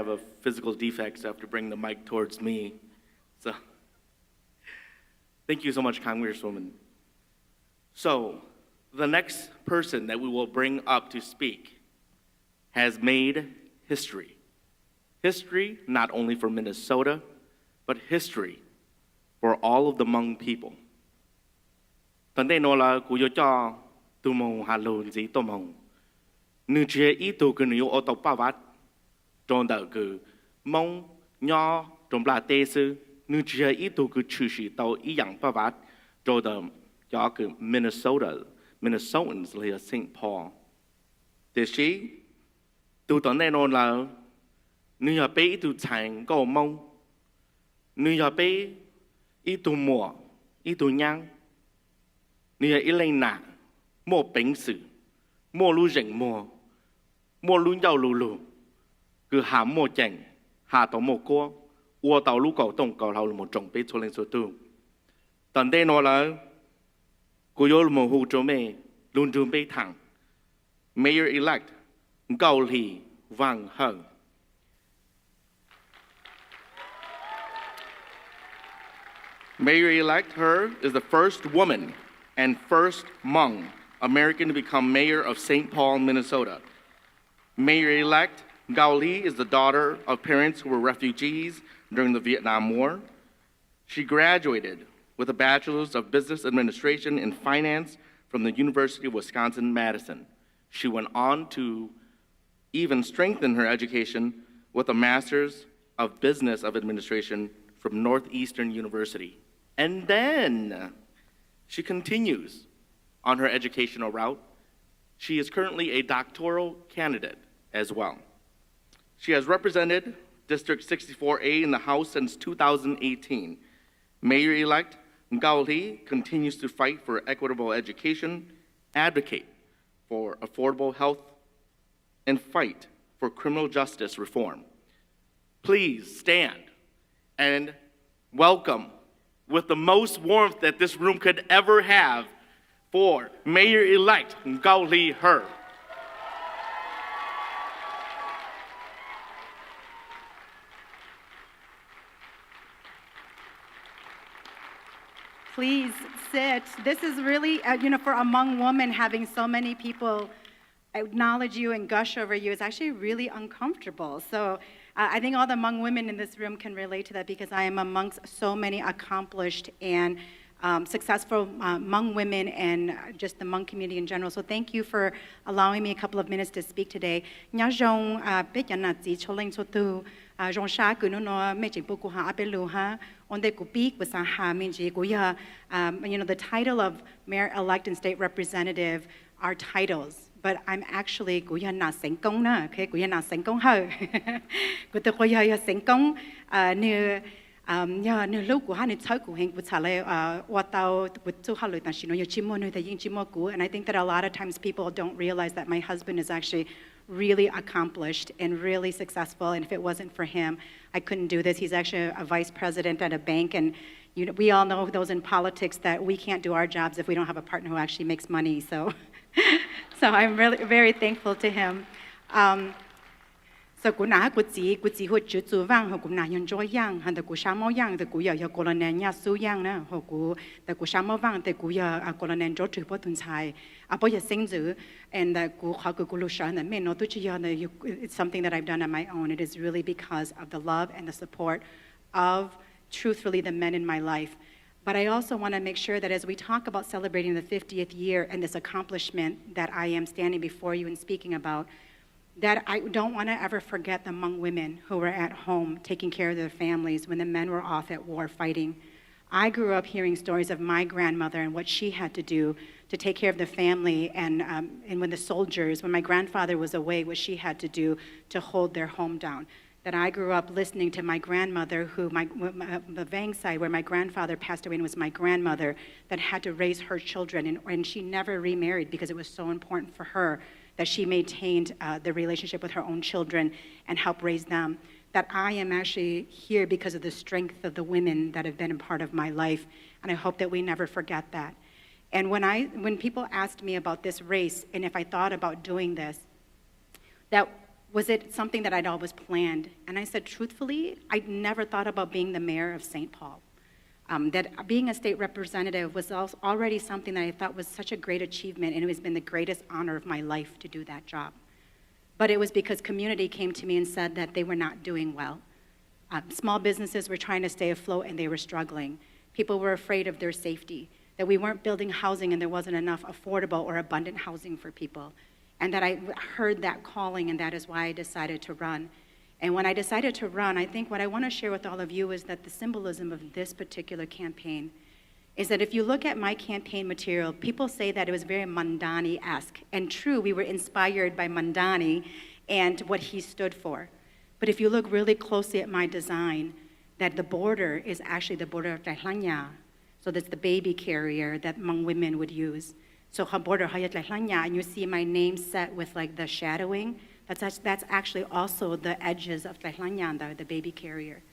have a physical defect, so I have to bring the mic towards me. So, thank you so much, Congresswoman. So, the next person that we will bring up to speak has made history. History not only for Minnesota, but history for all of the Hmong people. Tante nola kuyo cha tumong halon zi tomong. Nu che itu kenu yo otopavat. Trong da ku Hmong nho trong bla te sư nu che itu ku chu shi tao I yang pavat. Trong da ya ku Minnesotans lay St. Paul. Thế she tu tante nola nu ya pe itu chang go Hmong. Nu ya pe itu mo itu nhang. Nu ya ilai na mo bing sự mo lu rình mo lu yao lu cứ hà mo chèn hà tàu mo co ua tàu lu cầu tông cầu hậu một trồng bê cho lên số tu tận đây nó là cô yêu một hồ cho mẹ luôn trường bê thẳng Mayor elect Khaoly Her. Mayor-elect Her is the first woman and first Hmong American to become mayor of St. Paul, Minnesota. Mayor-elect Khaoly is the daughter of parents who were refugees during the Vietnam War. She graduated with a bachelor's of business administration and finance from the University of Wisconsin-Madison. She went on to even strengthen her education with a master's of business of administration from Northeastern University. And then she continues on her educational route. She is currently a doctoral candidate as well. She has represented District 64A in the House since 2018. Mayor-elect Khaoly continues to fight for equitable education, advocate for affordable health, and fight for criminal justice reform. Please stand and welcome with the most warmth that this room could ever have for Mayor-elect Khaoly Her. Please sit. This is really, for a Hmong woman, having so many people acknowledge you and gush over you is actually really uncomfortable. So I think all the Hmong women in this room can relate to that because I am amongst so many accomplished and successful Hmong women and just the Hmong community in general. So thank you for allowing me a couple of minutes to speak today. The title of Mayor-elect and State Representative are titles, but I'm actually and I think that a lot of times people don't realize that my husband is actually really accomplished and really successful, and if it wasn't for him, I couldn't do this. He's actually a vice president at a bank, and we all know those in politics that we can't do our jobs if we don't have a partner who actually makes money, so I'm really very thankful to him. So cú chỉ hụt chữ chú vang họ cũng nãy nhận cho yang hắn cú sa mò yang cú giờ cú là nè nhà su yang nè họ cú cú sa mò vang cú giờ cú là nè cho chữ bớt tuần sai bây giờ sinh chữ and cú họ cú lu sa nè mình nó tôi chỉ giờ it's something that I've done on my own. It is really because of the love and the support of truthfully the men in my life. But I also want to make sure that as we talk about celebrating the 50th year and this accomplishment that I am standing before you and speaking about, that I don't want to ever forget the Hmong women who were at home taking care of their families when the men were off at war fighting. I grew up hearing stories of my grandmother and what she had to do to take care of the family, and when my grandfather was away, what she had to do to hold their home down. That I grew up listening to my grandmother, the Vang side, where my grandfather passed away and was my grandmother, that had to raise her children, and she never remarried because it was so important for her that she maintained the relationship with her own children and helped raise them. That I am actually here because of the strength of the women that have been a part of my life, and I hope that we never forget that. And when people asked me about this race and if I thought about doing this, that was it something that I'd always planned? And I said, truthfully, I never thought about being the mayor of St. Paul. That being a state representative was already something that I thought was such a great achievement, and it has been the greatest honor of my life to do that job. But it was because community came to me and said that they were not doing well. Small businesses were trying to stay afloat and they were struggling. People were afraid of their safety, that we weren't building housing and there wasn't enough affordable or abundant housing for people. And that I heard that calling, and that is why I decided to run. And when I decided to run, I think what I want to share with all of you is that the symbolism of this particular campaign is that if you look at my campaign material, people say that it was very Mandani-esque. And true, we were inspired by Mandani and what he stood for. But if you look really closely at my design, that the border is actually the border of Tlahlanya. So that's the baby carrier that Hmong women would use. So border Tlahlanya, and you see my name set with like the shadowing. That's actually also the edges of Tlahlanya, the baby carrier.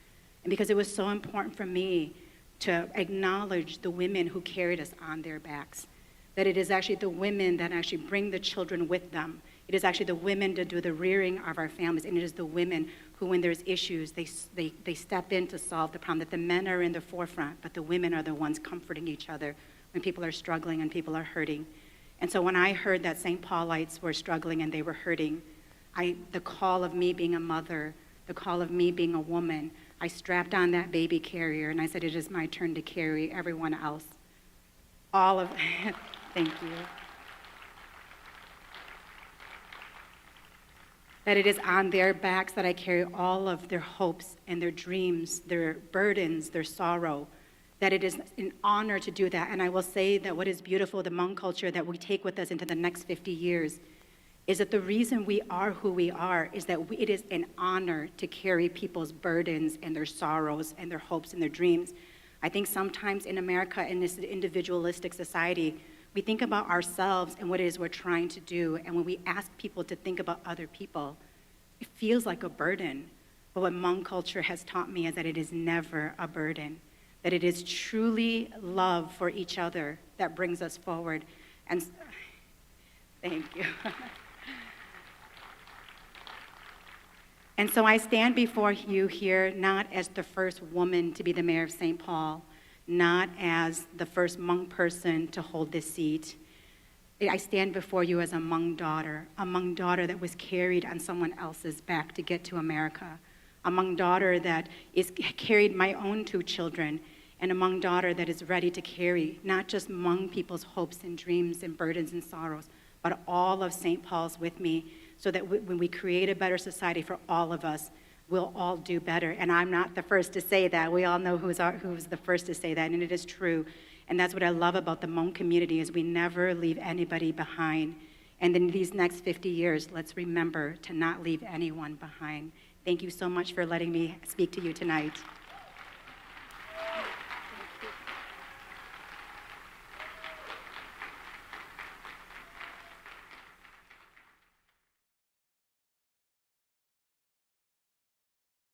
And because it was so important for me to acknowledge the women who carried us on their backs, that it is actually the women that actually bring the children with them. It is actually the women that do the rearing of our families, and it is the women who, when there's issues, they step in to solve the problem, that the men are in the forefront, but the women are the ones comforting each other when people are struggling and people are hurting. And so when I heard that St. Paulites were struggling and they were hurting, the call of me being a mother, the call of me being a woman, I strapped on that baby carrier and I said, it is my turn to carry everyone else. Thank you. That it is on their backs that I carry all of their hopes and their dreams, their burdens, their sorrow, that it is an honor to do that. And I will say that what is beautiful, the Hmong culture that we take with us into the next 50 years, is that the reason we are who we are is that it is an honor to carry people's burdens and their sorrows and their hopes and their dreams. I think sometimes in America, in this individualistic society, we think about ourselves and what it is we're trying to do, and when we ask people to think about other people, it feels like a burden. But what Hmong culture has taught me is that it is never a burden, that it is truly love for each other that brings us forward. And thank you. And so I stand before you here not as the first woman to be the mayor of St. Paul, not as the first Hmong person to hold this seat. I stand before you as a Hmong daughter that was carried on someone else's back to get to America, a Hmong daughter that carried my own 2 children, and a Hmong daughter that is ready to carry not just Hmong people's hopes and dreams and burdens and sorrows, but all of St. Paul's with me, so that when we create a better society for all of us, we'll all do better. And I'm not the first to say that. We all know who's the first to say that, and it is true. And that's what I love about the Hmong community, is we never leave anybody behind. And in these next 50 years, let's remember to not leave anyone behind. Thank you so much for letting me speak to you tonight.